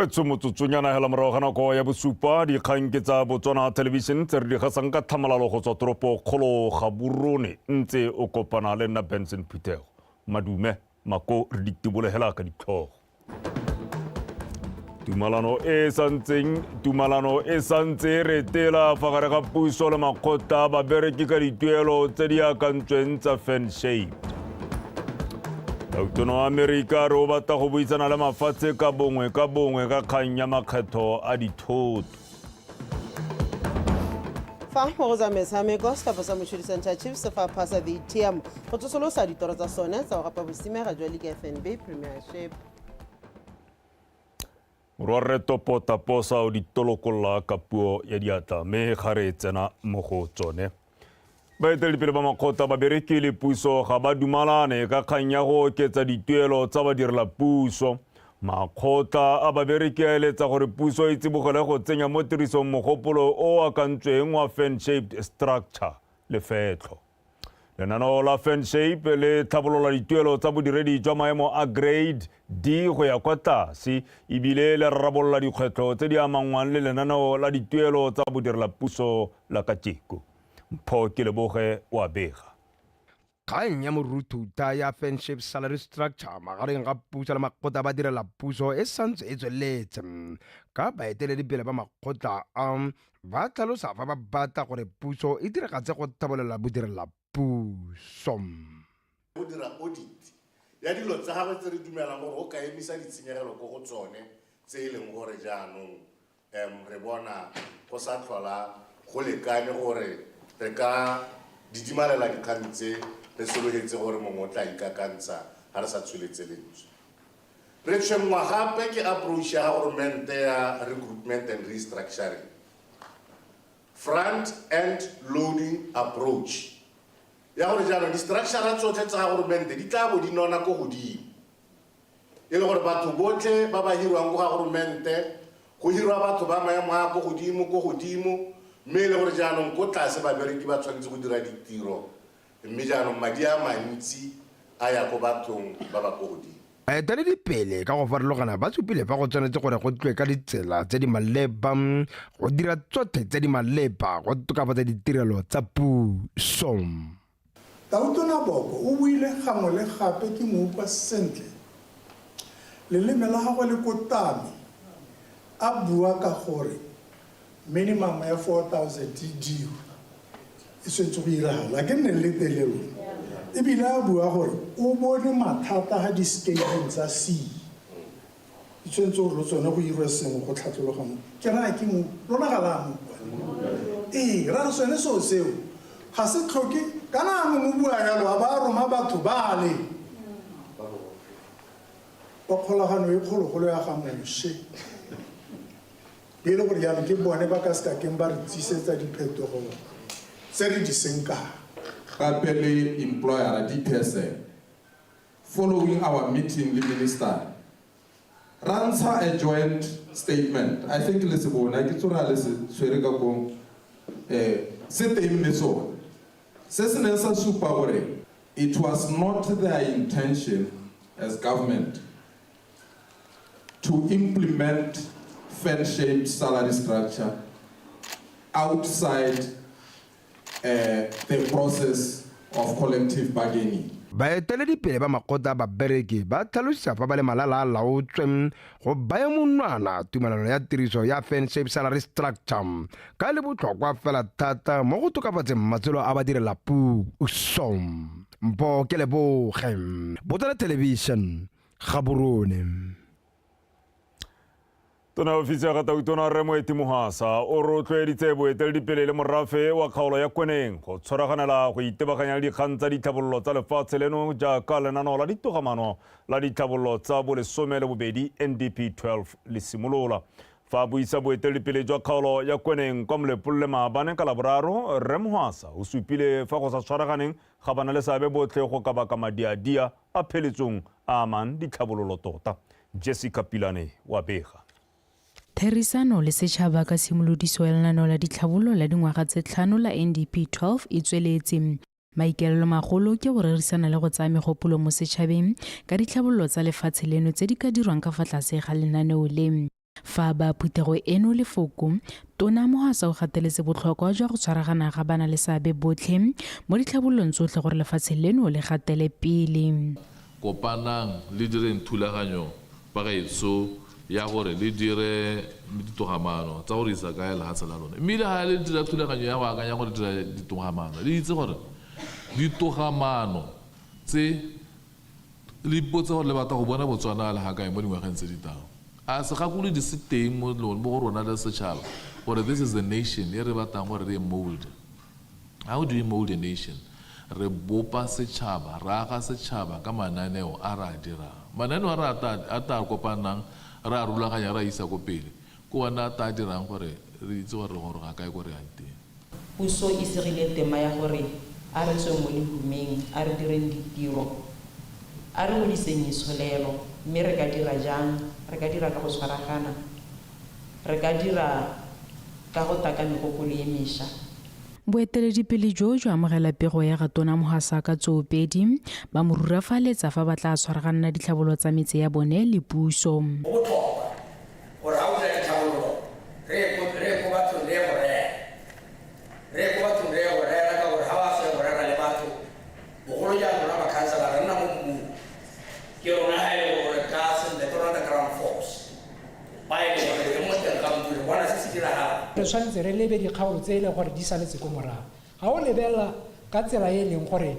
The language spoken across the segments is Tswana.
Wetso motsotsonyana hela morago ga nako ya bosupa dikgang ke tsa Botswana Television tse re di gasang ka tlhamalalo go tswa toropo kgolo Gaborone ntse o kopana le nna Benson Phutego. Madume mako re ditibolegela ka ditlhogo. Tumalano e santse re tela fa gare ga puso le makgotla ba bereki ka dituelo tse di akantsweng tsa Fanshape. Dautono Amerika re o batla go buisana le mafatshe ka bongwe ka kgang ya makgetho a dithoto. Fa go za metshameko setlhopha sa Moshudi Chiefs se fa phasa the ATM go tsosolosa ditoro tsa sone tsa go gapa bosimega jwa League FNB Premiership. Morwarre topota posa o ditolokolla ka puo ya diatla me gare tsena mo go tsone. Baeteledipele ba makgotla ba bereki le puso ga ba dumalane ka kgang ya go oketsa dituelo tsa badirela puso. Makgotla a babereki a eletsa gore puso e tsibogele go tsenya mo tirisong mogopolo o akantsweng wa fan-shaped structure lefetlho. Lenaneo la fan-shape le tlhabolola dituelo tsa bodiredi jwa maemo a grade D go ya kwa tlase ebile le rarabolola dikgwetlho tse di amangwang le lenaneo la dituelo tsa bodirela puso la kajeko. Mpho ke leboge wa bega. Kgang ya morututa ya Fanshape salary structure magareng ga puso le makgotla ba direla puso e santse e tsweletse ka baeteledipele ba makgotla ba tlhalosa fa ba batla gore puso e diragatse go tlhabolola bodirela puso. Go dira audit ya dilo tsa gagwe tse re dumelang gore o ka emisa ditshenyegelo ko go tsone tse e leng gore jaanong re bona go sa tlhola go lekane gore re ka didimalela dikgang tse re sologetse gore mongwe o tla ikakantsha ga re sa tsweletse lentswe. Re tshwenngwa gape ke approach ya governmente ya recruitment and restructuring, front end loading approach ya gore jaanong di-structure tsotlhe tsa governmente di tla bo di nona ko godimo e le gore batho botlhe ba ba hirwang ko governmente go hirwa batho ba maemo a ko godimo mme le gore jaanong ko tlase babereki ba tshwanetse go dira ditiro mme jaanong madi a mantsi a ya ko bathong ba ba ko godimo. Baeteledipele ka go farologana ba supile fa go tshwanetse gore go tlwe ka ditsela tse di maleba go dira tsotlhe tse di maleba go tokafatsa ditirelo tsa puso. Tautona Boko o buile gangwe le gape ke mo utlwa sentle leleme la gagwe le kotame a bua ka gore minimum ya 4,000 DD e swetse go iragala ke nne le telelo ebile a bua gore o bone mathata ga di-skating tsa C e swetse gore lo tsone go irwe sengwe go tlhatlhologa mo ke raya ke mo lona ga la mo ra re sone seo seo ga se tlhoke kana mo bua yalo a ba roma batho ba le ba kgolagano e kgologolo ya ga moshe Bile gore yana ke bone ba ka ska ke ba re tsisetsa diphetogo tse re di senka. Gape le employer DPSA following our meeting with minister rantsha a joint statement. I think le se bona ke tsora le se swere ka go se teng meso se se ne sa supa gore it was not their intention as government to implement fan-shaped salary structure outside the process of collective bargaining. Baeteledipele ba makgotla ba bereki ba tlhalosa fa ba le malala a laotswe go baya monwana tumelano ya tiriso ya fan-shaped salary structure ka le botlhokwa fela thata mo go tokafatseng matshelo a badirela puso. Mpho ke leboge Botswana Television Gaborone. Tona ofisi ya Gatautona re Moeti Mohasa o rotloeditse boeteledipele le morafe wa kgaolo ya Kweneng go tshwaraganela go itebaganya le dikgang tsa ditlhabololo tsa lefatshe leno jaaka lenaneo la ditogamaano la ditlhabololo tsa bolesome le bobedi NDP 12 le simolola. Fa buisa boeteledipele jwa kgaolo ya Kweneng kwa Molepolole maabane ka Laboraro re Mohasa o supile fa go sa tshwaraganeng ga bana le seabe botlhe go ka baka madiadia a pheletsong a amang ditlhabololo tota. Jessica Pilane wa bega. Therisano le setšhaba ka simolodiso ya lenaneo la ditlhabololo la dingwaga tse 5 la NDP 12 e tsweletse. Maikaelelo magolo ke go rerisana le go tsaya megopolo mo setšhabeng ka ditlhabololo tsa lefatshe leno tse di ka dirwang ka fa tlase ga lenaneo le. fa ba phuthego eno lefoko tona Mohasa o gateletse botlhokwa jwa go tshwaragana ga bana le seabe botlhe mo ditlhabololong tsotlhe gore lefatshe leno le gatele pele. Kopanang le direng thulaganyo ba gaetso ya gore le dire ditogamano tsa gore isa kae lefatshe la lona. Mme le ha le dira thulaganyo ya go akanya gore dira ditogamano le itse gore ditogamano tse le ipotse gore le batla go bona Botswana le ha kae mo dingwageng tse di tlang. A se gakolo di se teng mo go rona le setšhaba gore this is the nation e re batlang gore re mold. How do you mold a nation? Re bopa setšhaba, re aga setšhaba ka mananeo a ra dira. Mananeo a ta kopanang ra rulaganya ra isa ko pele. Ko ona ta dirang gore re itse gore ga kae go re yang teng. Puso e segile tema ya gore a re tswe mo lehumeng, a re direng ditiro, a re godiseng itsholelo, mme re ka dira jang? Re ka dira ka go tshwaragana, re ka dira ka go taka megopolo e mešwa. Boeteledipele jo amogela pego ya ga Tona Mohasa ka tsoopedi ba mo rurafaletsa fa ba tla tshwaraganna ditlhabololo tsa metse ya bone le puso. Re tshwanetse re lebe dikgaolo tse e leng gore di saletse ko morago. Ga o lebelela ka tsela e leng gore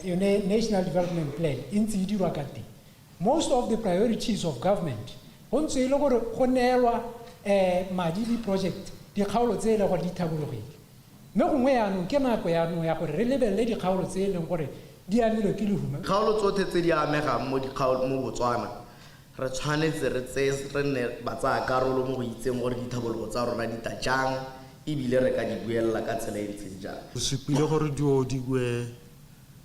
yone National Development Plan e ntse e dirwa ka teng. Most of the priorities of government go ntse e le gore go neelwa madi di project dikgaolo tse e leng gore di thabologile. Mme gongwe yaanong ke nako yaanong ya gore re lebelele dikgaolo tse e leng gore di amilwe ke lehuma. Dikgaolo tsotlhe tse di amegang mo Botswana re tshwanetse re tse re ne ba tsaya karolo mo go itseng gore dithabololo tsa rona di ta jang ebile re ka di buelela ka tsela e ntseng jang. Go supile gore di bue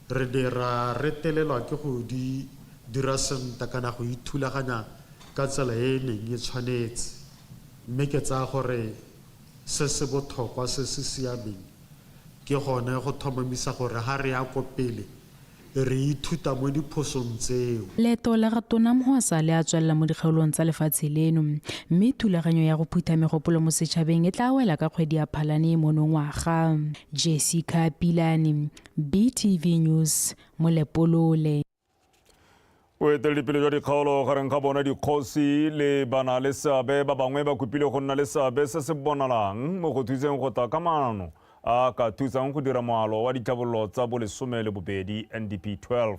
re dira re telelwa ke go di dira senta kana go ithulaganya ka tsela e neng e tshwanetse. Mme ke tsaya gore se se botlhokwa se se siameng ke gone go thomamisa gore ha re ya ko pele re ithuta mo diphosong tseo. Leeto la ga Tona Mohasa le a tswelela mo dikgaolong tsa lefatshe leno mme thulaganyo ya go phutha megopolo mo setšhabeng e tla wela ka kgwedi ya Phalane monongwaga. Jessica Pilane, BTV News, Molepolole. Boeteledipele jwa dikgaolo gareng ga bona dikgosi le bana le seabe ba bangwe ba kopile go nna le seabe se se bonalang mo go thuseng go ta kamano a ka thusang go dira moalo wa ditlhabololo tsa bolesome le bobedi NDP 12.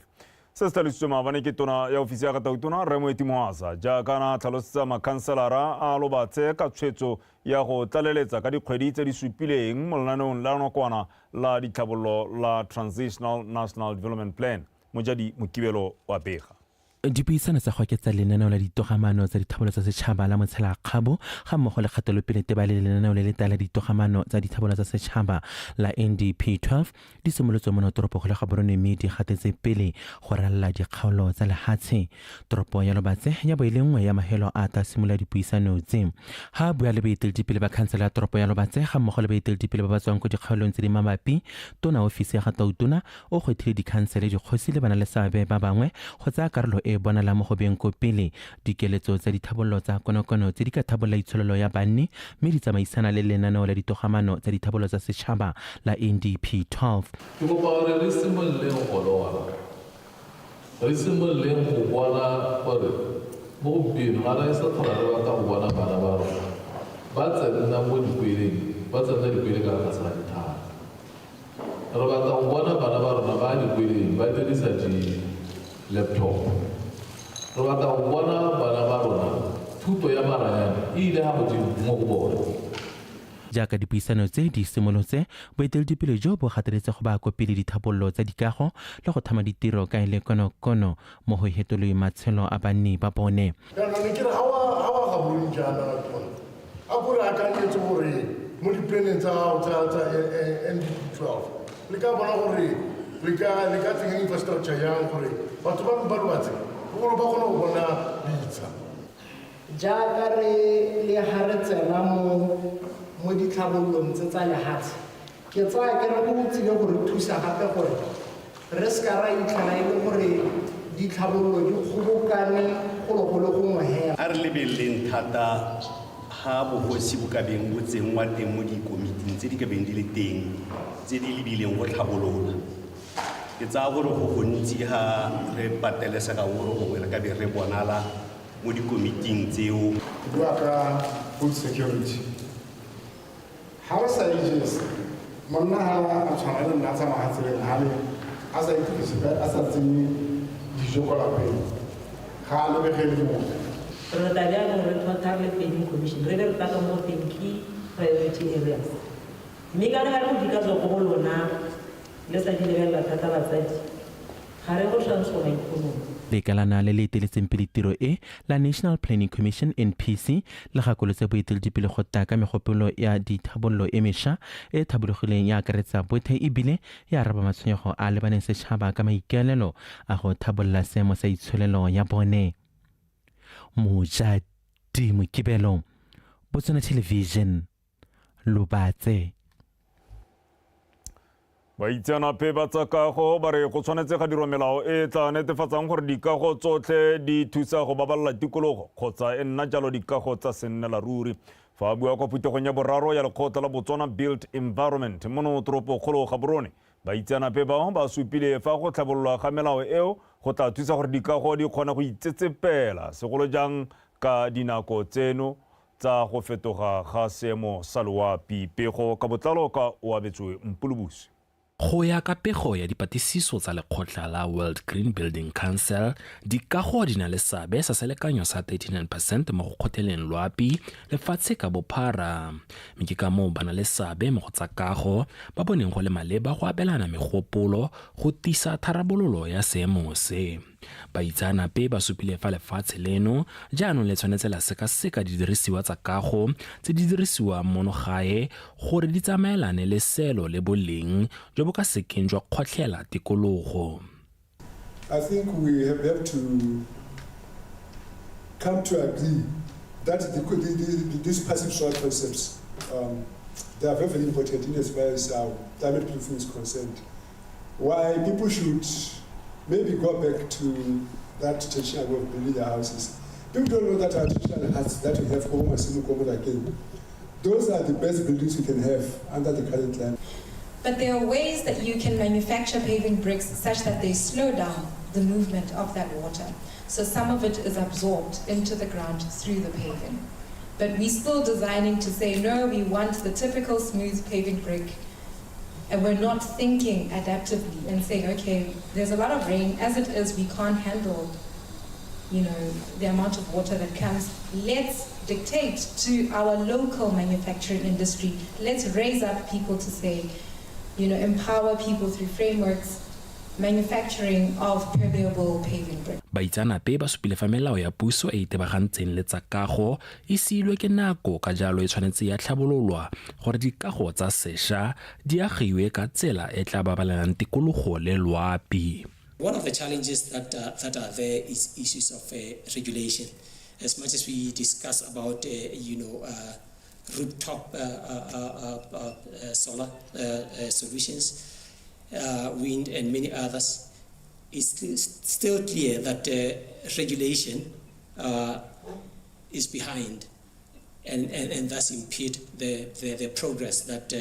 Se se tlhalositswe maabane ke tona ya ofisi ya Gatautona Ramoeti Mohasa jaaka na tlhalosetsa makhanselara a lobatse ka tshwetso ya go tlaleletsa ka dikgwedi tse di supileng mo lenaneong la nakwana la ditlhabololo la Transitional National Development Plan. Mojadi Mokibelo wa Bega. Dipuisano tsa go oketsa lenaneo la ditogamano tsa dithabololo tsa setšhaba la Motshela-Kgabo ga mmogo le kgatelopele teba le lenaneo le letala ditogamano tsa dithabololo tsa setšhaba la NDP 12 di simolotswe mo toropo go le Gaborone mme di gatetse pele go ralala dikgaolo tsa lehatshe. Toropo ya Lobatse ya bo e le nngwe ya mahelo a ta simolola dipuisano tse. Ha bua le baeteledipele ba khansele ya toropo ya Lobatse ga mmogo le baeteledipele ba ba tswang ko dikgaolong tse di mabapi, tona ofisi ya Gatautona o kgwethile dikhansele dikgosi le bana le seabe ba bangwe go tsaya karolo e bonala mo go beng ko pele dikeletso tsa dithabololo tsa konokono tse di ka thabolla itsholelo ya banne mme di tsamaisana le lenaneo la ditogamano tsa dithabololo tsa setšhaba la NDP 12. Ke go gore re simolleng go lona, re simolleng go bona gore mo gompieno ga re sa tlhola re batla go bona bana ba rona ba tsena mo dikweleng, ba tsena dikwele ka ga tsela dithata. Re batla go bona bana ba rona ba dikweleng ba dirisa di-laptop. Re batla go bona bana ba rona thuto ya maranyane e ile ga godimo mo go bona. Jaaka dipuisano tse di simolotse, boeteledipele jo bo gateletse go ba kopile dithabololo tsa dikago le go thama ditiro ka ele konokono mo go hetolwe matshelo a banni ba bone. Jaanong ke re ga wa gaboleng jaana a gore a kanetse gore mo diplaneng tsa gago tsa NDP 12 le ka bona gore le ka tsenya infrastructure yang gore batho ba ba lwatse gore ba kgone go bona ditsa. Jaaka re le ha re tsena mo ditlhabololong tse tsa lehatshe, ke tsaya ke re go tsile gore thusa gape gore re ska ra itlhela e le gore ditlhabololo di kgobokane gologolo gongwe hela. A re lebeleleng thata ha bogosi bo ka beng bo tsengwa teng mo dikomiting tse di ka beng di le teng tse di lebileng go tlhabolola. Ke tsaya gore go gontsi ha re patelesega gore gongwe re ka be re bonala mo dikomiting tseo. Ke bua ka food security. Ha o sa ijese monna ha a tshwana le nna tsamaya tseleng hale a sa itukise a sa tsenye dijo ko lapeng ga a lebegele mo. Re tla bjang re total planning commission re be re tla ka mo teng ke priority areas. Mme ka re ga re di ka tswa go lona le sa di lebella thata batsadi ga re go transforma economy. lekalana le le eteletseng pele tiro e la National Planning Commission NPC le gakolotse boeteledipele go taka megopolo ya dithabololo e mešwa e thabologileng ya akaretsa bothe ebile ya araba matshwenyego a lebaneng setšhaba ka maikaelelo a go thabolola seemo sa itsholelo ya bone. Mojadi Mokibelo, Botswana Television, Lobatse. Baitseanape ba tsa kago ba re go tshwanetse ga dirwa melao e tla netefatsang gore dikago tsotlhe di thusa go babalela tikologo kgotsa e nna jalo dikago tsa sennela ruri. Fa bua kwa phuthegong ya boraro ya lekgotla la Botswana Built Environment mo toropokgolo Gaborone, baitseanape bao ba supile fa go tlhabololwa ga melao eo go tla thusa gore dikago di kgona go itsetsepela segolo jang ka dinako tseno tsa go fetoga ga seemo sa loapi. Pego ka botlalo ka o abetswe Mpulubusi. Go ya ka pego ya dipatlisiso tsa lekgotla la World Green Building Council, dikago di na le seabe sa selekanyo sa 39% mo go kgotheleng loapi lefatshe ka bophara. Mme ke ka moo ba na le seabe mo go tsa kago ba boneng go le maleba go abelana megopolo go tisa tharabololo ya seemo se. Baitseanape ba supile fa lefatshe leno jaanong le tshwanetse la sekaseka didirisiwa tsa kago tse di dirisiwa monogae gore di tsamaelane le selo le boleng jo bo ka sekeng jwa kgotlhela tikologo. I think we have to come to agree that these passive soil concepts they are very important in as far as climate proofing is concerned. Why people should maybe go back to that traditional way of building their houses. People don't know that our traditional houses that we have again. Those are the best buildings we can have under the current land. But there are ways that you can manufacture paving bricks such that they slow down the movement of that water. So some of it is absorbed into the ground through the paving. But we're still designing to say, no, we want the typical smooth paving brick. And we're not thinking adaptively and saying, okay, there's a lot of rain. As it is, we can't handle, the amount of water that comes. Let's dictate to our local manufacturing industry. Let's raise up people to say, empower people through frameworks, manufacturing of permeable paving bricks. Baitseanape ba supile fa melao ya puso e itebagantseng le tsa kago e siilwe ke nako ka jalo e tshwanetse ya tlhabololwa gore dikago tsa sešwa di agiwe ka tsela e tla babalelang tikologo le loapi. One of the challenges that are there is issues of regulation. As much as we discuss about rooftop solar solutions, wind and many others, it's still clear that regulation is behind and thus impede the progress that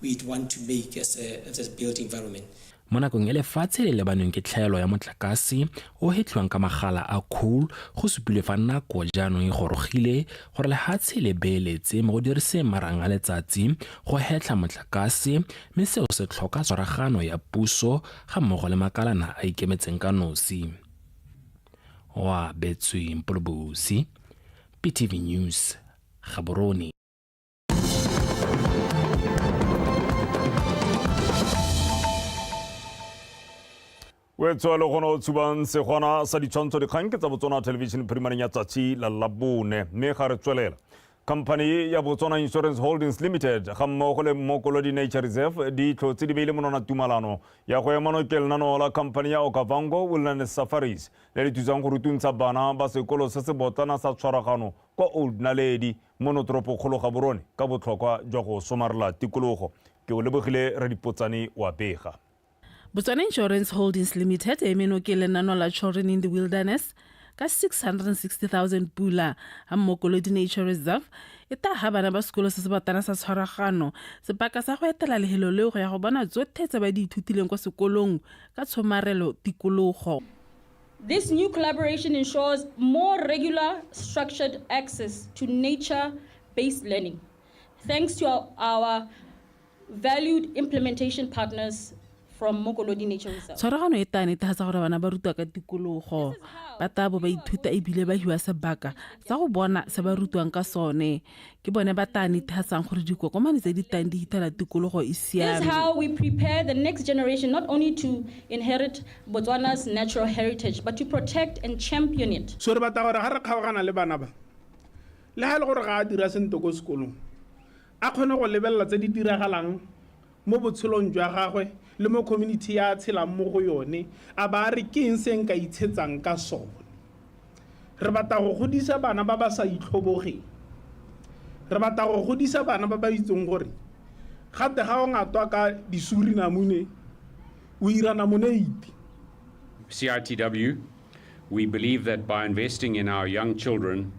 we'd want to make as a built environment. Mo nakong e lefatshe le lebaneng ke tlhaelo ya motlakase o hetlhwang ka magala a coal go supile fa nako jaanong e gorogile gore lehatshe le beeletse mo go diriseng marang a letsatsi go hetla motlakase mme seo se tlhoka tshwaragano ya puso ga mmogo le makalana a ikemetseng ka nosi. Wa Betswe Mpulubusi, PTV News, Gaborone. Wetswa le gono tsubang se gona sa ditshwantsho dikgang ke tsa Botswana Television primareng ya tsatsi la Labone mme ga re tswelela. Company ya Botswana Insurance Holdings Limited ga mmogo le Mokolodi Nature Reserve di tlhotse di beile monwana tumalano ya go ema nokeng lenaneo la company ya Okavango Wilderness Safaris le le thusang go rutuntsha bana ba sekolo se se botlana sa tshwaragano kwa Old Naledi mo toropokgolo Gaborone ka botlhokwa jwa go somarela tikologo. Ke o lebogile re dipotsane wa pega. Botswana Insurance Holdings Limited e menoke lenano la Children in the Wilderness ka 660,000 pula ha Mokolodi Nature Reserve e ta ha bana ba sekolo se se batana sa tshwaragano sebaka sa go etela lehelo leo go ya go bona tsotlhe tse ba di ithutileng kwa sekolong ka tshomarelo tikologo. This new collaboration ensures more regular, structured access to nature-based learning, thanks to our valued implementation partners from Mokolodi Nature Reserve. Tshwaragano e tane ta sa gore bana ba rutwa ka tikologo ba tabo ba ithuta e bile ba hiwa sebaka sa go bona se ba rutwang ka sone ke bone ba tane ta sang gore dikokomane tse di tang di hitela tikologo e siame. This is how we prepare the next generation not only to inherit Botswana's natural heritage but to protect and champion it. So re batla gore ga re kgaogana le bana ba le ha le gore ga a dira sento ko sekolong a kgone go lebella tse di diragalang mo botshelong jwa gagwe le mo community ya tshelang mo go yone a ba re ke eng se nka itshetsang ka sone. Re batla go godisa bana ba ba sa itlhobogeng, re batla go godisa bana ba ba itseng gore gate ga o ngatwa ka disuri namune o ira namuneiti. CITW, we believe that by investing in our young children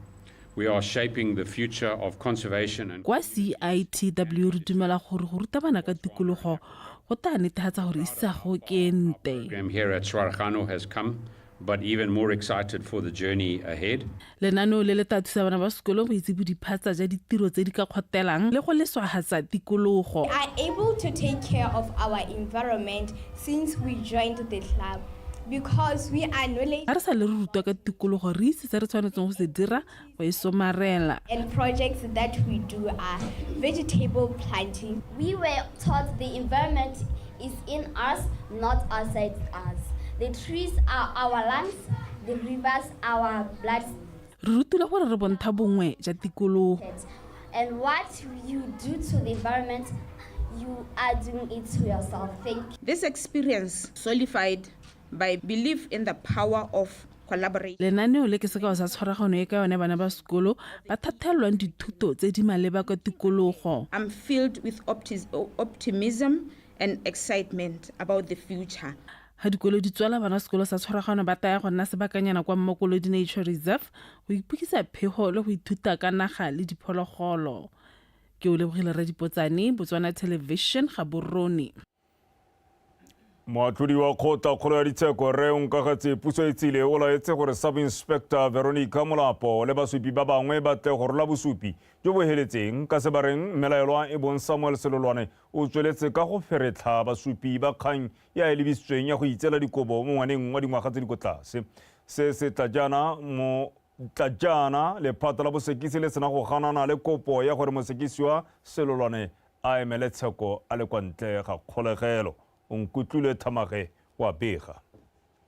we are shaping the future of conservation and kwa CITW re dumela gore go ruta bana ka tikologo go ta netefatsa gore isago ke ente. program here at Tshwaragano has come, but even more excited for the journey ahead. Lenaneo le le tla thusa bana ba sekolo go itse bodiphatsa ja ditiro tse di ka kgotelang le go leswagatsa tikologo. We are able to take care of our environment since we joined the club. Because we are knowledge Are sa le rutwa ka tikologo re itse se re tshwanetseng go se dira go e somarela. and projects that we do are vegetable planting. We were taught the environment is in us, not outside us. The trees are our lungs, the rivers our blood. Re rutile gore re bontsha bongwe ja tikologo. And what you do to the environment, you are doing it to yourself. Thank you. This experience solidified by belief in the power of collaboration. Lenaneo le ke sekao sa tshwaragano e ka yone bana ba sekolo ba thathelwang dithuto tse di maleba ka tikologo. I'm filled with optimism and excitement about the future. Ha dikolo di tswala bana sekolo sa tshwaragano ba taya go nna sebakanyana kwa Mokolodi Nature Reserve go ipukisa phego le go ithuta ka naga le diphologolo. Ke o lebogile ra dipotsane Botswana Television ga borone. Moatlhodi wa kgota kgolo ya ditsheko re Nkagatse puso e tsile o laetse gore Sub-Inspector Veronica Molapo le basupi ba bangwe ba tle go rola bosupi jo bo heletseng ka se ba reng mmelaelwa e bong Samuel Selolwane o tsweletse ka go feretlha basupi ba kgang ya e lebisitsweng ya go itsela dikobo mo ngwaneng wa dingwaga tse di ko tlase. Se se tla jana lephata la bosekisi le sena go ganana le kopo ya gore mosekisi wa Selolwane a emele tsheko a le kwa ntle ga kgolegelo. Onkutlule Tamage wa Bega.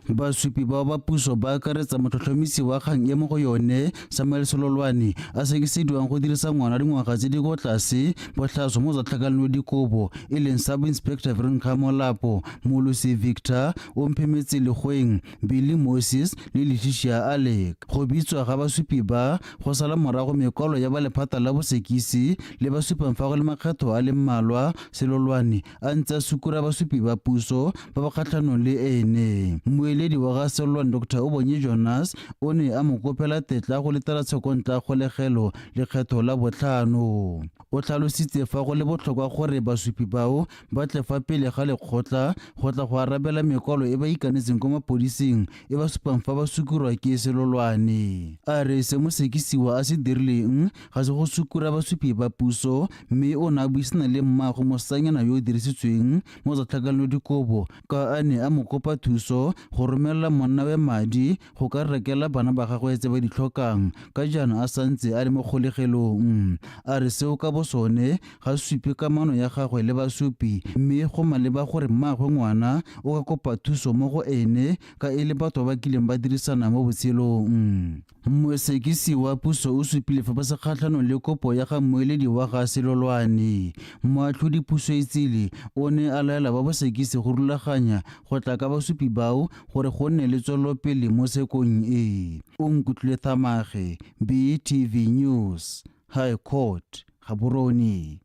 Basupi ba puso ba akaretsa motlhotlhomisi wa kgang e mo go yone Samuel Selolwane a sekisediwang go dirisa ngwana dingwaga tse di go tlase botlhaso mo zatlhakanelo dikobo e leng Sub-Inspector Veronica Molapo, Molusi Victor, Omphemetse Legweng, Billy Moses le Letitia Alec. Go bitswa ga basupi ba go sala morago mekwalo ya ba lephata la bosekisi le basupang fa go le makgetho a le mmalwa. Selolwane a ntse a sukura basupi ba puso ba ba kgatlhanong le ene. Moeledi wa ga Selolwane Dr. Obonye Jonas o ne a mo kopela tetla go letela tshekontla kgolegelo le kgetho la botlhano. O tlhalositse fa go le botlhokwa gore basupi bao ba tle fa pele ga lekgotla go tla go arabela mekwalo e ba ikanetseng ko mapodising e ba supang fa ba sukurwa ke Selolwane. A re se mosekisiwa a se dirileng ga se go sukura basupi ba puso mme o na buisana le mmago mosanyana yo o dirisitsweng mo zatlhakanelo dikobo ka a ne a mo kopa thuso go romela monna we madi go ka rekela bana ba gagwe tse ba di tlhokang ka jana a santse a le mo kgolegelong. A re seo ka bosone ga supi kamano ya gagwe le basupi mme go maleba gore mmaagwe ngwana o ka kopa thuso mo go ene ka e le batho ba kileng ba dirisana mo botshelong. Mosekisi wa puso o supile fa ba se kgatlhanong le kopo ya ga moeledi wa ga Selolwane. Moatlhodi puso e tsile o ne a laela ba bosekisi go rulaganya go tla ka basupi bao gore go nne le tswelopele mo sekong e. Onkutlwe Tamage, BTV News, High Court, Gaborone.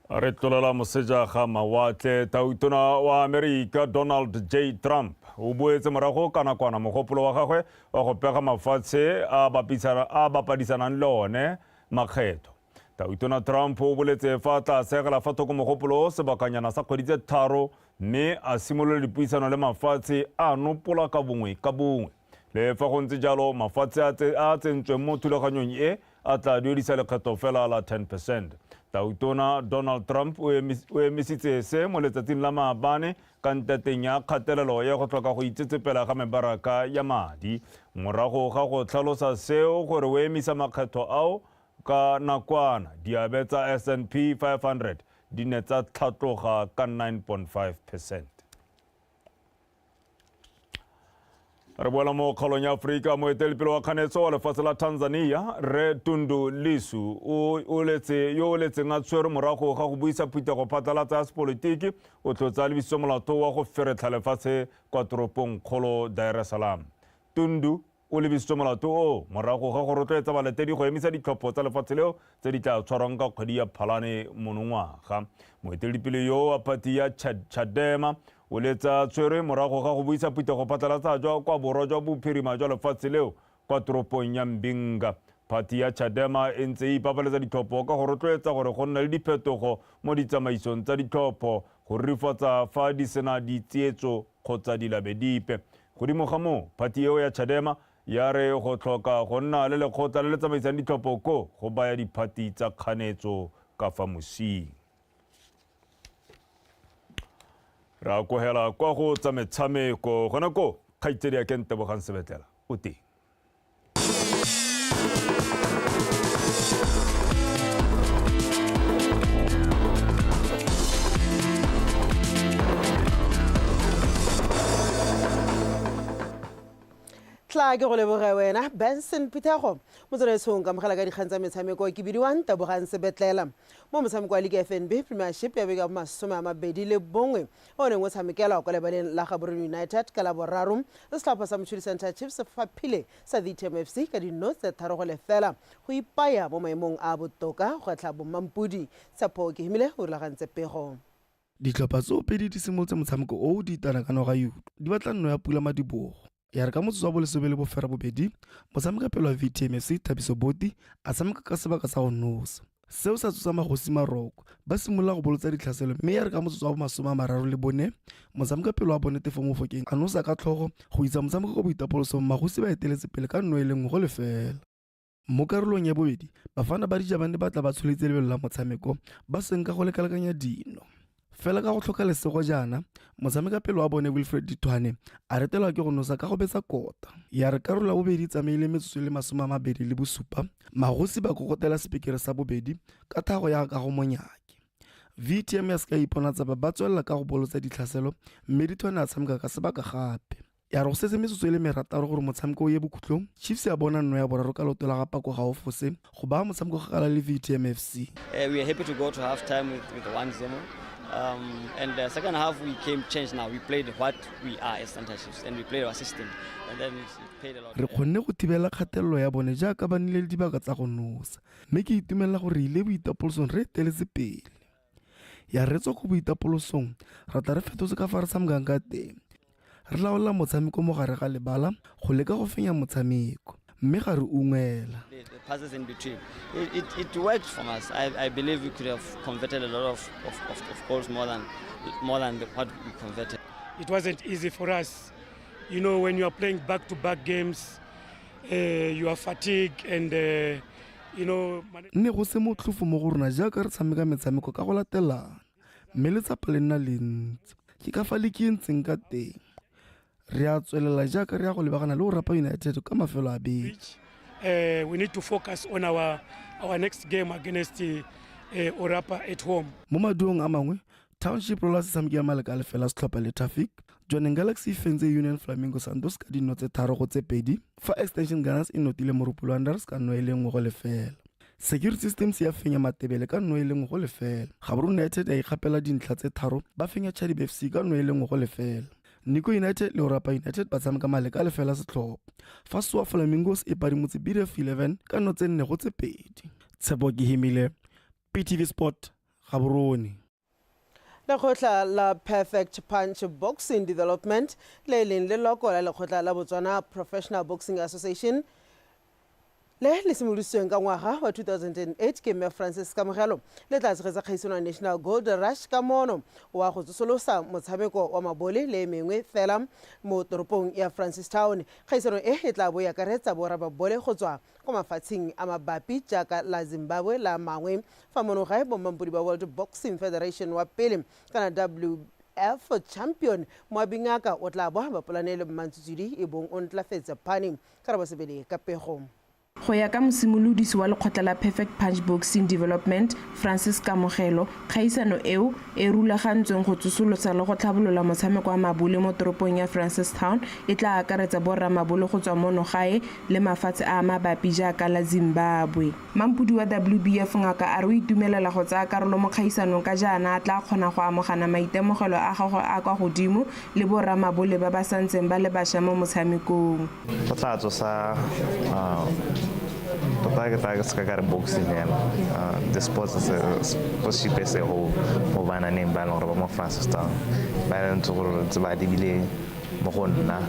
re tlolela moseja ga mawatle tautona wa America Donald J. Trump o boetse morago ka nakwana mogopolo wa gagwe wa go pega mafatshe a bapadisanang le one makgetho. Tautona Trump o boletse fa tla segela fa thoko mogopolo o sebakanyana sa kgwedi tse tharo mme a simolola dipuisano le mafatshe a nopola ka bongwe ka bongwe. Le fa go ntse jalo mafatshe a tsentsweng mo thulaganyong e a tla duedisa lekgetho fela la 10%. Tautona Donald Trump o emisitse se mo letsatsing la maabane ka nteteng ya kgatelelo ya go tlhoka go itsetsepela ga mebaraka ya madi morago ga go tlhalosa seo gore o emisa makgetho ao ka nakwana diabe tsa S&P 500 di ne tsa tlhatloga ka 9.5%. Re boela mo kgaolong ya Aforika moeteledipele wa kganetso wa lefatshe la Tanzania Re Tundu Lissu o letseng a tshwere morago ga go buisa phutego phatlalatsa ya sepolotiki o tlotsa lebisitse molato wa go feretlha lefatshe kwa toropong kgolo Dar es Salaam. Tundu o lebisitse molato o morago ga go rotloetsa baletedi go emisa ditlhopho tsa lefatshe leo tse di tla tshwarwang ka kgwedi ya Phalane monongwaga. Moeteledipele yo wa phati ya Chadema o letsa tshwere morago ga go buisa phutego phatlalatsa jwa kwa borwa jwa bophirima jwa lefatshe leo kwa toropong ya Mbinga. Phati ya Chadema e ntse e ipabaletsa ditlhopho ka go rotloetsa gore go nna le diphetogo mo ditsamaisong tsa ditlhopho go rifatsa fa di sena ditsietso kgotsa dilabedipe. Godimo ga moo phati eo ya Chadema ya re go tlhoka go nna le lekgotla le le tsamaisang ditlhopho ko go baya diphati tsa kganetso ka fa mosing. Ra kohela kwa go tsa metshameko gona ko kgaitsedi ya Kente Bogang Sebetlela o teng. tla ke go leboge wena Benson Pithego motsweletsong ka mogela ka dikgang tsa metshameko ke bidiwang Tebogang Sebetlela mo motshameko wa League FNB Premiership ya beka bo 21 o neng o tshamekela kwa lebaleng la Gaborone United ka la boraro setlhopha sa Mochudi Center Chiefs se faphile sa VTM FC ka dino tse 3-0 go ipaya mo maemong a botoka go tla bo Mampudi Tshepo ke himile o rulagantse pego. Ditlhopha tso pedi di simolotse motshameko o di itana ka noga yuto di batla nno ya Pula Madibogo ya re ka motsotso wa bolesebele bofera bobedi motshameka pele wa VTM FC Thabiso Boti a tshameka ka sebaka sa go nosa seo sa tsotsa magosi Maroko ba simolola go bolotsa ditlhaselo mme ya re ka motsotso wa bo 34 motshameka pele wa bone Tefo Mofokeng a nosa ka tlhogo go itsa motshameko go boitapolosong magosi ba eteletse pele ka 1-0 mo karolong ya bobedi bafana ba dijabane ba tla ba tsholetse lebelo la motshameko ba seng ka go lekalekanya dino fela ka go tlhoka lesego jana motshameka pele wa bone Wilfred Dithwane a retelwa ke go nosa ka go betsa kota ya re karolo ya bobedi tsamaile metsotso le 27 magosi ba kokotela sepikere sa bobedi ka thago ya ka go monyaki VTM ya ska ipona tsa ba tswela ka go bolotsa ditlhaselo mme Dithwane a tshameka ka sebaka gape ya re go setse metsotso le merataro gore motshameko o ye bokhutlong Chiefs ya bona nno ya boraro ka loto la ga Pako ga o fose go ba motshameko ga le VTM FC. We are happy to go to half time with 1-0. And the second half we came changed now. We played what we are as Center Chiefs and we played our system. And then it paid a lot. Re kgonne go thibela kgatelelo ya bone jaaka ba nnile le dibaka tsa go nosa mme ke itumela gore ile boitapolosong re teletse pele ya re tswa go boitapolosong ra tla re fetotse ka fa re tshamekang ka teng re laola motshameko mo gare ga lebala go leka go fenya motshameko mme ga re ungwela. The passes in between. It worked for us. I believe we could have converted a lot of goals more than what we converted. It wasn't easy for us. You know, when you are playing back-to-back games, you are fatigued and, you know... Ne go se motlhofo mo go rona jaaka re tshameka metshameko ka go latelana mme letsapa le nna le ntse ke ka fa le ke ntseng ka teng re a tswelela jaaka re ya go lebagana le Orapa United ka mafelo a bedi. We need to focus on our next game against Orapa at home. Mo maduong a mangwe Township Rollers se tshamekela maleka le fela setlhopha le Traffic Johannesburg Galaxy fentse Union Flamingo Santos ka dino tse 3-2 fa Extension Gunners e notile Morupolo Wanderers ka 1-0 Security Systems ya fenya Matebele ka 1-0 Gaborone United ya ikgapela dintlha tse 3 ba fenya Chadibe FC ka 1-0 Nico United le Orapa United ba tshameka maleka le fela setlhopha fa Soa Flamingos e padimotse BDF 11 ka no tse 4-2 Tshepo ke himile PTV Sport gaborone lekgotla la Perfect Punch Boxing Development le leng le loko la lekgotla la Botswana Professional Boxing Association le simolositsweng ka ngwaga wa 2008 ke Mme Francis Kamogelo le tla tshegetsa kgaisano ya National Gold Rush ka mono wa go tsosolosa motshameko wa mabole le mengwe fela mo toropong ya Francistown. Kgaisano e tla bo ya karetsa borababole go tswa kwa mafatsheng a mabapi jaaka la Zimbabwe la mangwe fa mono gae bomampodi ba World Boxing Federation wa pele kana WF champion Moabingaka o tla bo ba polanele Mantsutsudi e bong o ntlafetse phane ka re bosebele ka pego. Go ya ka mosimolodisi wa lekgotla la Perfect Punch Boxing Development Francis Kamogelo, kgaisano eo e rulagantsweng go tsosolosa le go tlhabolola motshameko wa mabole mo toropong ya Francistown e tla akaretsa borra mabole go tswa mono gae le mafatshe a mabapi jaaka la Zimbabwe. Mampudi wa WBF ngaka a re o itumelela go tsaya karolo mo kgaisanong ka jaana a tla kgona go amogana maitemogelo a gagwe a kwa godimo le borra mabole ba ba santseng ba le bašwa mo motshamekong. Go tla tsosa boxing the sports is a sportship as a whole mo bana neng ba leng gore ba mo Francistown ba leng gore tse ba dibile mo go nna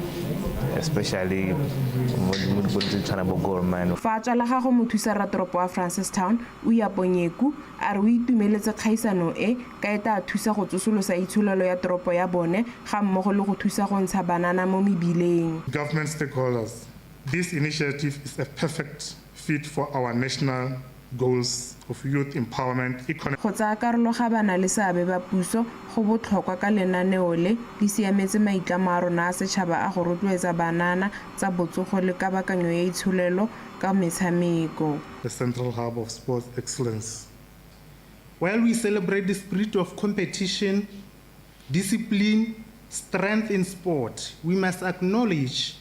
especially mo tshwana bo Gorman. Fa tswala gago mo thusa ratoropo wa Francistown o ya Ponyeku a re o itumeletse kgaisano e ka eta thusa go tsosolosa itshulelo ya toropo ya bone ga mmogo le go thusa go ntsha banana mo mebileng. Government stakeholders, this initiative is a perfect fit for our national goals of youth empowerment, economic. Go tsaya karolo ga bana le seabe ba puso go botlhokwa ka lenaneo le di siametse maitlamo a rona a setšhaba a go rotloetsa banana tsa botsogo le kabakanyo ya itshulelo ka metshameko. The central hub of sports excellence. While we celebrate the spirit of competition, discipline, strength in sport, we must acknowledge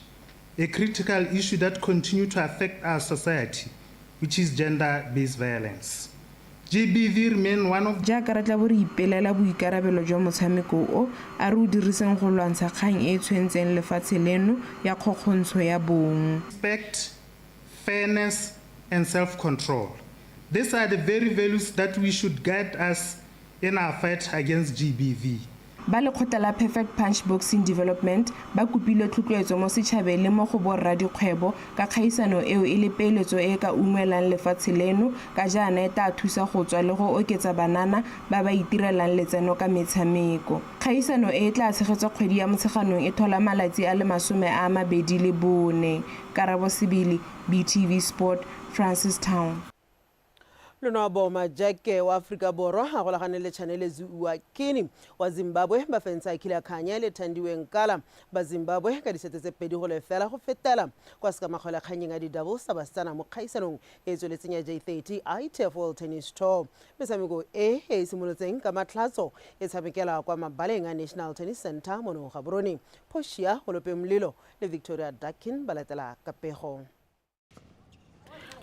a critical issue that continues to affect our society, which is gender-based violence. GBV remain one of jaaka re tla bo re ipelela boikarabelo jwa motshameko o a re o diriseng go lwantsha kgang e tshwentseng lefatshe leno ya kgokgontsho ya bong. Respect, fairness, and self-control. These are the very values that we should guide us in our fight against GBV. Ba lekgotla la Perfect Punch Boxing Development ba kopile tlhotlhoetso mo setšhabeng le mo go borra dikgwebo ka kgaisano eo e le peeletso e ka ungwelang lefatshe leno ka jaana e tla thusa go tswa le go oketsa banana ba ba itirelang letseno ka metshameko. Kgaisano e tla tshegetswa kgwedi ya Motsheganong e thola malatsi a le 24. Karabo Sibili, BTV Sport, Francistown. Lona boma Jake wa Afrika Borwa a golagane le Channel wa Kini wa Zimbabwe ba fentsa kila khanya le thandiweng kala ba Zimbabwe ka disete tse pedi go le fela go fetela kwa ska magole khanyeng a di doubles ba tsana mo khaisanong e tsweletseng ya J30 ITF World Tennis Tour. Metshameko e simolotseng ka matlatso e tshamekela kwa mabaleng a National Tennis Center mono Gaborone. Poshia go lope mlilo le Victoria Dakin balatela ka pego.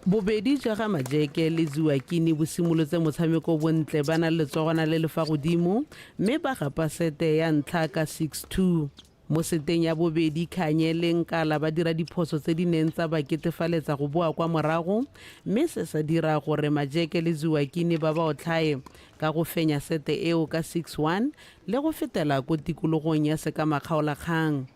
Bobedi jwa ga Majeke le Zuwakini bo simolotse motshameko bontle bana le tsogana le lefa godimo mme ba gapa sete ya ntlha ka 6-2 mo seteng ya bobedi Khanye le Nkala ba dira diphoso tse di neng tsa ba ketefaletsa go boa kwa morago mme se sa dira gore Majeke le Zuwakini ba ba otlhae ka go fenya sete eo ka 6-1 le go fetela ko tikologong ya Sekamakgaolakgang.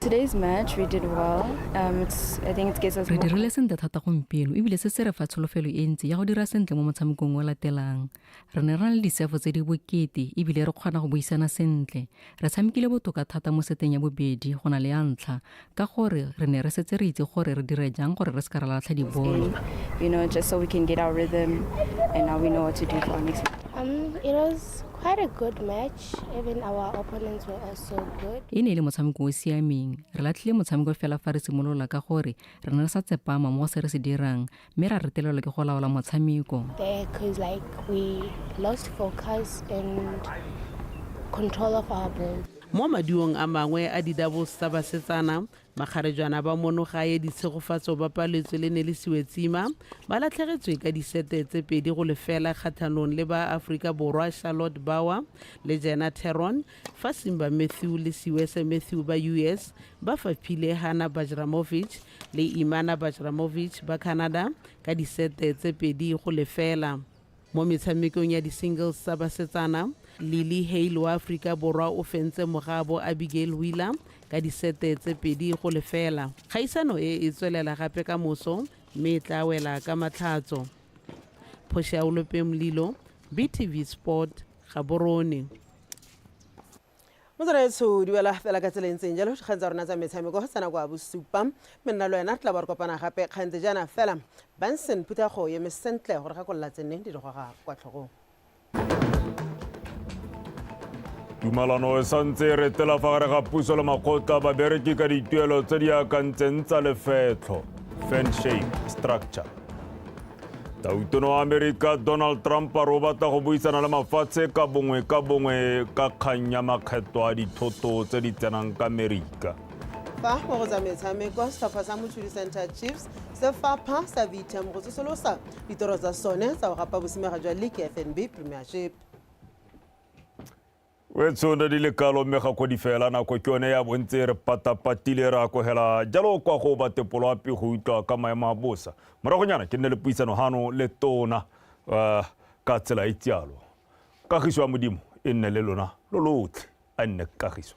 Today's match, we did well. I think it gives us re dirile sentle thata gompieno ebile se se re fa tsholofelo e ntsi ya go dira sentle mo motshamekong o latelang. Re ne re na le disefo tse di bokete ebile re kgona go buisana sentle. Re tshamekile botoka thata mo seteng ya bobedi go na le ya ntlha ka gore re ne re setse re itse gore re dire jang gore re se ka ra latlha dibolo. Just so we can get our rhythm and now we know what to do for our next match. It was quite a good match. Even our opponents were also good. E ne le motshameko o siameng. Re latlhile motshameko fela fa re simolola ka gore re ne re sa tsepama mo se re se dirang mme ra retelelwa ke go laola motshameko. Because we lost focus and control of our ball. Mo madiong a mangwe a di-doubles tsa basetsana magarejana ba mono gae ditshegofatso ba paletswe le ne le Siwetsima ba latlhegetswe ka disete tse pedi go lefela kgathanong le ba Afrika Borwa Charlotte Bauer le Jenna Teron fa Simba Matthew le Siwese Matthew ba US ba faphile Hana Bajramovic le Imana Bajramovic ba Canada ka disete tse pedi go lefela. mo metshamekong ya di-singles tsa basetsana Lily Hale wa Afrika Borwa o fentse mogabo Abigail Wheeler ka disete tse 2-0. Kgaisano e tswelela gape ka moso mme tla wela ka matlhatso. Phoshaolope Mlilo, BTV Sport, Gaborone. Motsamaetso di wela fela ka tsela ntseng jalo dikgang tsa rona tsa metshameko go tsena kwa bosupa mme nna le wena tla ba re kopana gape kgante jana fela Benson Putego ye mesentle gore ga kolla tsene di goga kwa tlhogong. Tumalano e santse re tela fa gare ga puso le makgotla babereki ka dituelo tse di akantseng tsa lefetlho fan-shaped structure. Tautono wa Amerika Donald Trump a batla go buisana le mafatshe ka bongwe ka kgang ya makgetho a dithoto tse di tsenang ka Amerika. Fa mo go tsa metshameko setlhopha sa Motšhodi Center Chiefs se fapha sa VTM go tsosolosa ditoro tsa sone tsa go gapa bosimega jwa League FNB Premiership. Wetsona di lekalo mme ga go di fela nako ke yone ya bontse re patapatile ra kogela jalo kwa go batepolo api go utlwa ka maemo a bosa moragonyana ke nne le puisano hano le tona ka tsela e tialo kagiso ya modimo e nne le lona lo lotlhe a nne kagiso.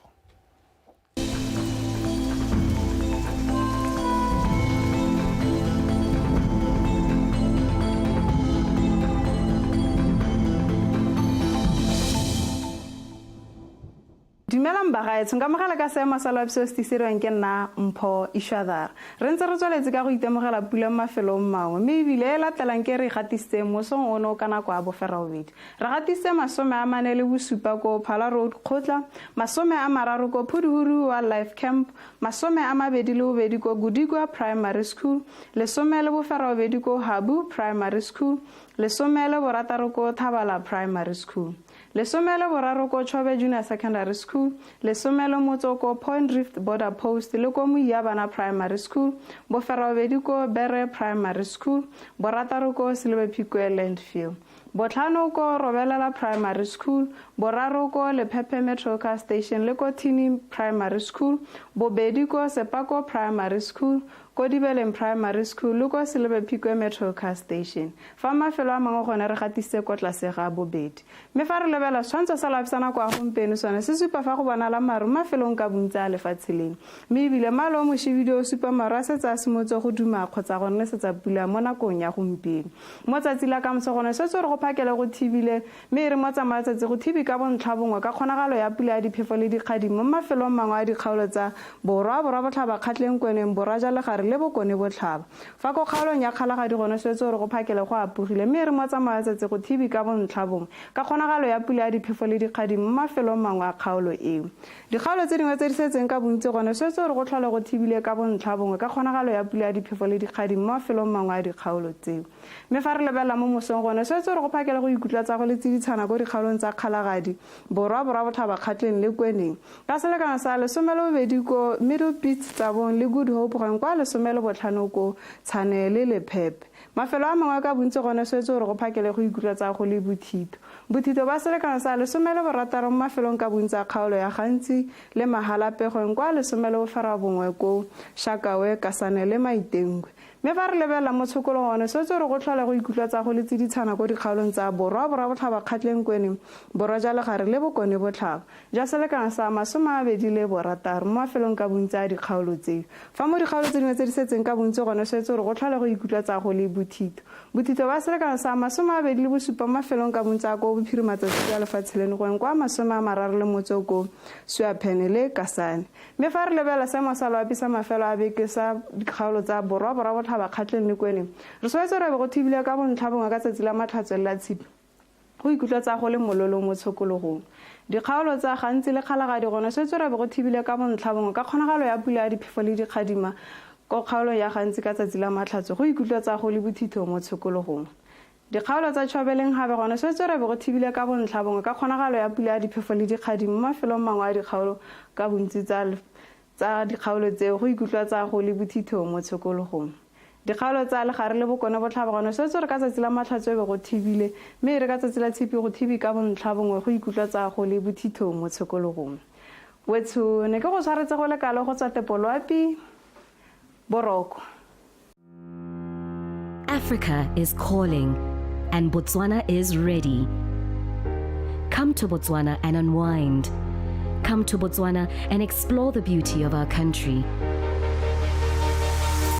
Dumelang bagaetsho nka mogala ka seemo sa loapiso se tisiriwang ke nna Mpho Ishwadhar re ntse re tsweletse ka go itemogela pula mo mafelong mangwe mme ebile e latelang ke re gatisitse mosong ono ka nako ya boferabobedi re gatisitse 47 ko Phala Road Khotla 30 ko Phuduhuru Wildlife Camp 22 ko Gudigwa Primary School 10 boferabobedi ko Habu Primary School 16 ko Thabala Primary School 13 ko Chobe Junior Secondary School 10 ko Point Rift Border Post le ko Muyabana Primary School boferabobedi ko Bere Primary School 6 ko Silver Pico Landfill 5 ko Robelela Primary School 3 ko Lepepe Metro Car Station le ko Tini Primary School 2 ko Sepako Primary School ko Dibeleng Primary School le ko Silver Pico Metro Car Station fa mafelo a mangwe gone re gatisitse ko tlase ga bobedi mme fa re lebela tshwantsho sa lapisana kwa gompieno sone se supa fa go bonala maru mafelong ka bontsi a lefatshe leno mme ebile malo mo video supa maru a setsa a simotse go duma kgotsa go nne setsa pula mo nakong ya gompieno mo tsatsi la ka mose gone setse re go phakele go thibile mme re mo tsamaya tsatsi go thibi ka bontlha bongwe ka kgonagalo ya pula ya diphefo le dikgadi mo mafelong mangwe a dikgaolo tsa borwa botlhaba kgatlheng kweneng borwa jale gare le bokone botlhaba fa go kgaolong ya kgalagadi gone setse re go phakele go apogile mme re mo tsamaya tsatsi go thibi ka bontlha bongwe ka kgonagalo ya pula ya diphefo le dikgadi mo mafelong mangwe a kgaolo eo dikgaolo tse dingwe tse di setseng ka bontsi gone setse re go tlhole go thibile ka bontlha bongwe ka kgonagalo ya pula ya diphefo le dikgadi mo mafelong mangwe a dikgaolo tseo mme fa re lebelela mo mosong gone setse re go phakele go ikutla tsa go le tsiditshana ko dikgaolong tsa kgalagadi borwa botlhaba kgatlheng le kweneng ka selekano sa 12 ko Middle Beach Tsabong le Good Hope gong kwa 15 ko Tshanele le Phep mafelo a mangwe ka bontsi gone setse re go phakele go ikutla tsa go le bothito ba selekano sa 16 mo mafelong ka bontsi a kgaolo ya gantsi le Mahalapegong kwa 11 ko Shakawe Kasane le Maitengwe mme fa re lebelela mo tshokolong gone setse re go tlhola go ikutla tsa go le tsiditshana ko dikgaolong tsa borwa botlhaba kgatlheng kweneng borwa jale gare le bokone botlhaba ja selekano sa 26 mo mafelong ka bontsi a dikgaolo tseo fa mo dikgaolo tse dingwe tse di setseng ka bontsi gone setse re go tlhola go ikutla tsa go le bothito ba selekano sa 27 mo mafelong ka bontsi a ko bophirima tsatsi ya lefatshe leno gong kwa 30 ko Suaphene le Kasane mme fa re lebelela seemo sa loapi sa mafelo a beke sa dikgaolo tsa borwa botlhaba kgatlheng le kweneng re swetse re be go thibile ka bontlha bongwe ka tsatsi la matlhatso la tshipi go ikutla tsa go le mololo mo tshokologong dikgaolo tsa gantsi le kgalagadi gone swetse re be go thibile ka bontlha bongwe ka kgonagalo ya pula ya diphefo le dikgadima ko kgaolo ya gantsi ka tsatsi la matlhatso go ikutla tsa go le bothito mo tshokologong dikgaolo tsa Chobeleng gabe gone swetse re be go thibile ka bontlha bongwe ka kgonagalo ya pula ya diphefo le dikgadima mo mafelong mangwe a dikgaolo ka bontsi tsa dikgaolo tseo go ikutla tsa go le bothito mo tshokologong dikgaolo tsa legare le bokone botlhaba gone swetse re ka tsatsi la matlhatso be go thibile mme re ka tsatsi la tshipi go thibi ka bontlha bongwe go ikutla tsa go le bothito mo tshokologong wetsho ne ke go tshwaretse go lekalo go tswa tepoloapi boroko. Africa is calling. and Botswana is ready. Come to Botswana and unwind. Come to Botswana and explore the beauty of our country.